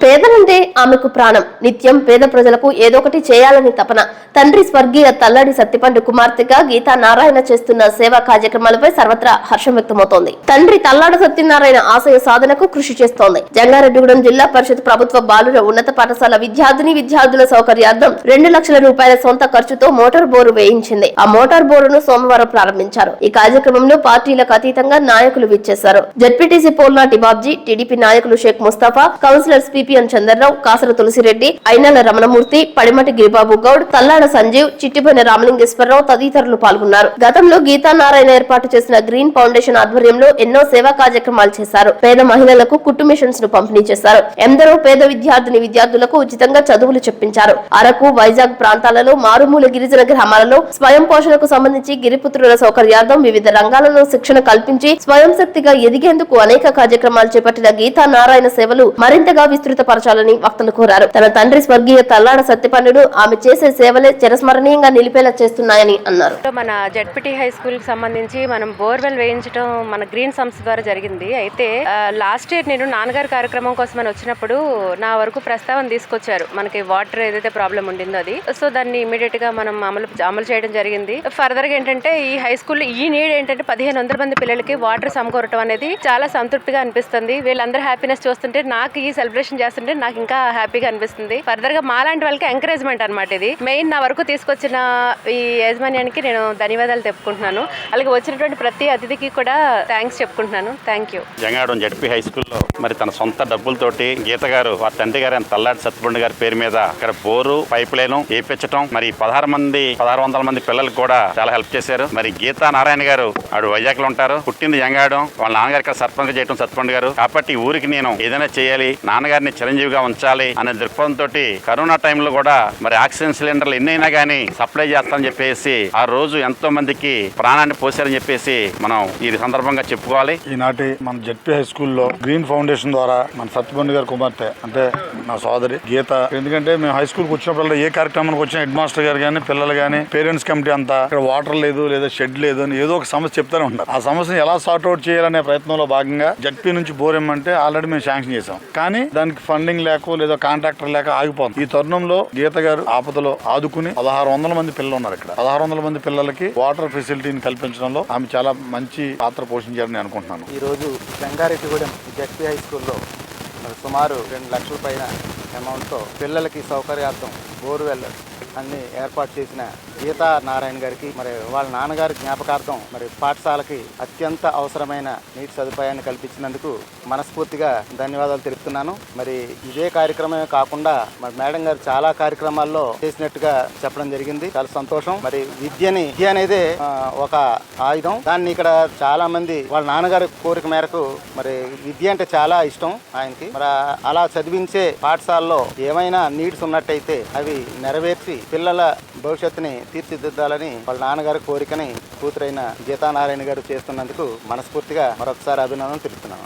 పేదలంటే ఆమెకు ప్రాణం. నిత్యం పేద ప్రజలకు ఏదొకటి చేయాలని తపన. తండ్రి స్వర్గీయ తల్లడి సత్తిపండు కుమార్తెగా గీతా నారాయణ చేస్తున్న సేవా కార్యక్రమాలపై సర్వత్రా హర్షం వ్యక్తమవుతోంది. తండ్రి తల్లాడ సత్యనారాయణ ఆశయ సాధనకు కృషి చేస్తోంది. జంగారెడ్డిగూడెం జిల్లా పరిషత్ ప్రభుత్వ బాలుర ఉన్నత పాఠశాల విద్యార్థుల సౌకర్యార్థం 2 లక్షల రూపాయల సొంత ఖర్చుతో మోటార్ బోరు వేయించింది. ఆ మోటార్ బోరును సోమవారం ప్రారంభించారు. ఈ కార్యక్రమంలో పార్టీలకు అతీతంగా నాయకులు విచ్చేశారు. జడ్పీటీసీ పోల్నాటి బాబ్జీ, టీడీపీ నాయకులు షేక్ ముస్తాఫా, కౌన్సిలర్స్ పిపిఎన్ చంద్రరావు, కాసర తులసిరెడ్డి, ఐనాల రమణమూర్తి, పడిమటి గిరిబాబు గౌడ్, తల్లాడ సంజీవ్, చిట్టిపోయిన రామలింగేశ్వరరావు తదితరులు పాల్గొన్నారు. గతంలో గీతా నారాయణ ఏర్పాటు చేసిన గ్రీన్ ఫౌండేషన్ ఆధ్వర్యంలో ఎన్నో సేవా కార్యక్రమాలు చేశారు. పేద మహిళలకు కుట్టు మిషన్స్ ను పంపిణీ చేశారు. ఎందరో పేద విద్యార్థులకు ఉచితంగా చదువులు చెప్పించారు. అరకు, వైజాగ్ ప్రాంతాలలో మారుమూల గిరిజన గ్రామాలలో స్వయం పోషణకు సంబంధించి గిరిపుత్రుల సౌకర్యార్థం వివిధ రంగాలలో శిక్షణ కల్పించి స్వయం శక్తిగా ఎదిగేందుకు అనేక కార్యక్రమాలు చేపట్టిన గీతా నారాయణ సేవలు మరింతగా విస్తృతపరచాలని వక్తలు కోరారు. తన తండ్రి స్వర్గీయ తల్లాడ సత్యపండుడు ఆమె చేసే సేవలే చిరస్మరణీయంగా నిలిపేలా చేస్తున్నాయని అన్నారు. మన జడ్పీటీ హై స్కూల్ కి సంబంధించి మనం బోర్వెల్ వేయించడం మన గ్రీన్ సంస్థ ద్వారా జరిగింది. అయితే లాస్ట్ ఇయర్ నేను నాన్నగారి కార్యక్రమం కోసం అని వచ్చినప్పుడు నా వరకు ప్రస్తావన తీసుకొచ్చారు. మనకి వాటర్ ఏదైతే ప్రాబ్లం ఉండిందో అది. సో దాన్ని ఇమీడియట్ గా మనం అమలు చేయడం జరిగింది. ఫర్దర్ గా ఏంటంటే ఈ హై స్కూల్ ఈ నీడ్ ఏంటంటే 1500 మంది పిల్లలకి వాటర్ సమకూరటం అనేది చాలా సంతృప్తిగా అనిపిస్తుంది. వీళ్ళందరూ హ్యాపీనెస్ చూస్తుంటే నాకు ఈ సెలబ్రేషన్ చేస్తుంటే నాకు ఇంకా హ్యాపీగా అనిపిస్తుంది. ఫర్దర్ గా మాలాంటి వాళ్ళకి ఎంకరేజ్మెంట్ అనమాట. ఇది మెయిన్ నా వరకు తీసుకొచ్చిన ఈ యాజమాన్యానికి నేను ధన్యవాదాలు చెప్పుకుంటున్నాను. అలాగే వచ్చినటువంటి ప్రతి అతిథికి కూడా థ్యాంక్స్ చెప్పుకుంటున్నాను. Thank you. Jangareddygudem ZP high స్కూల్లో మరి తన సొంత డబ్బులతోటి గీత గారు వారి తండ్రి గారు తల్లాడి సత్యపండు గారి పేరు మీద ఇక్కడ బోరు పైప్ లైన్ వేయించడం, మరి 1600 మంది పిల్లలకు కూడా చాలా హెల్ప్ చేశారు. మరి గీతా నారాయణ గారు ఆడు వైజాగ్ లో ఉంటారు, పుట్టింది జంగాడం, వాళ్ళ నాన్నగారు ఇక్కడ సర్పంచ్ చేయడం సత్యపండు గారు. కాబట్టి ఊరికి నేను ఏదైనా చేయాలి, నాన్నగారిని చిరంజీవిగా ఉంచాలి అనే దృక్పథంతో కరోనా టైంలో కూడా మరి ఆక్సిజన్ సిలిండర్లు ఎన్నైనా కానీ సప్లై చేస్తామని చెప్పేసి ఆ రోజు ఎంతో మందికి ప్రాణాన్ని పోసారని చెప్పేసి మనం ఈ సందర్భంగా చెప్పుకోవాలి. ఈనాటి మన జడ్పీ హై స్కూల్లో గ్రీన్ ఫౌండేషన్ ద్వారా మన సత్యపండు గారి కుమార్తె అంటే నా సోదరి గీత, ఎందుకంటే మేము హై స్కూల్కి వచ్చినప్పుడు ఏ కార్యక్రమానికి వచ్చిన హెడ్ మాస్టర్ గారు కానీ పిల్లలు కానీ పేరెంట్స్ కమిటీ అంతా ఇక్కడ వాటర్ లేదు లేదా షెడ్ లేదు అని ఏదో ఒక సమస్య చెప్తానే ఉంటారు. ఆ సమస్యను ఎలా సార్ట్అవుట్ చేయాలనే ప్రయత్నంలో భాగంగా జడ్పీ నుంచి బోర్ ఇమ్మంటే ఆల్రెడీ మేము శాంక్షన్ చేసాం. కానీ దానికి ఫండింగ్ లేక లేదా కాంట్రాక్టర్ లేక ఆగిపోతుంది. ఈ తరుణంలో గీత గారు ఆపదలో ఆదుకుని 1600 మంది పిల్లలు ఉన్నారు. ఇక్కడ 1600 మంది పిల్లలకి వాటర్ ఫెసిలిటీని కల్పించడంలో ఆమె చాలా మంచి పాత్ర పోషించారని అనుకుంటున్నాను. ఈ రోజు జంగారెడ్డిగూడెం జడ్పీ హై స్కూల్లో సుమారు 2 లక్షల పైన అమౌంట్తో పిల్లలకి సౌకర్యార్థం బోర్వెల్ అన్ని ఏర్పాటు చేసిన గీతా నారాయణ గారికి మరి వాళ్ళ నాన్నగారి జ్ఞాపకార్థం మరి పాఠశాలకి అత్యంత అవసరమైన నీటి సదుపాయాన్ని కల్పించినందుకు మనస్ఫూర్తిగా ధన్యవాదాలు తెలుపుతున్నాను. మరి ఇదే కార్యక్రమమే కాకుండా మరి మేడం గారు చాలా కార్యక్రమాల్లో చేసినట్టుగా చెప్పడం జరిగింది. చాలా సంతోషం. మరి విద్య అనేది ఒక ఆయుధం. దాన్ని ఇక్కడ చాలా మంది వాళ్ళ నాన్నగారి కోరిక మేరకు మరి విద్య అంటే చాలా ఇష్టం ఆయనకి. మరి అలా చదివించే పాఠశాలలో ఏమైనా నీడ్స్ ఉన్నట్టయితే అవి నెరవేర్చి పిల్లల భవిష్యత్తుని తీర్చిదిద్దాలని వాళ్ళ నాన్నగారి కోరికని కూతురైన గీతా నారాయణ గారు చేస్తున్నందుకు మనస్ఫూర్తిగా మరొకసారి అభినందనలు తెలుపుతున్నాను.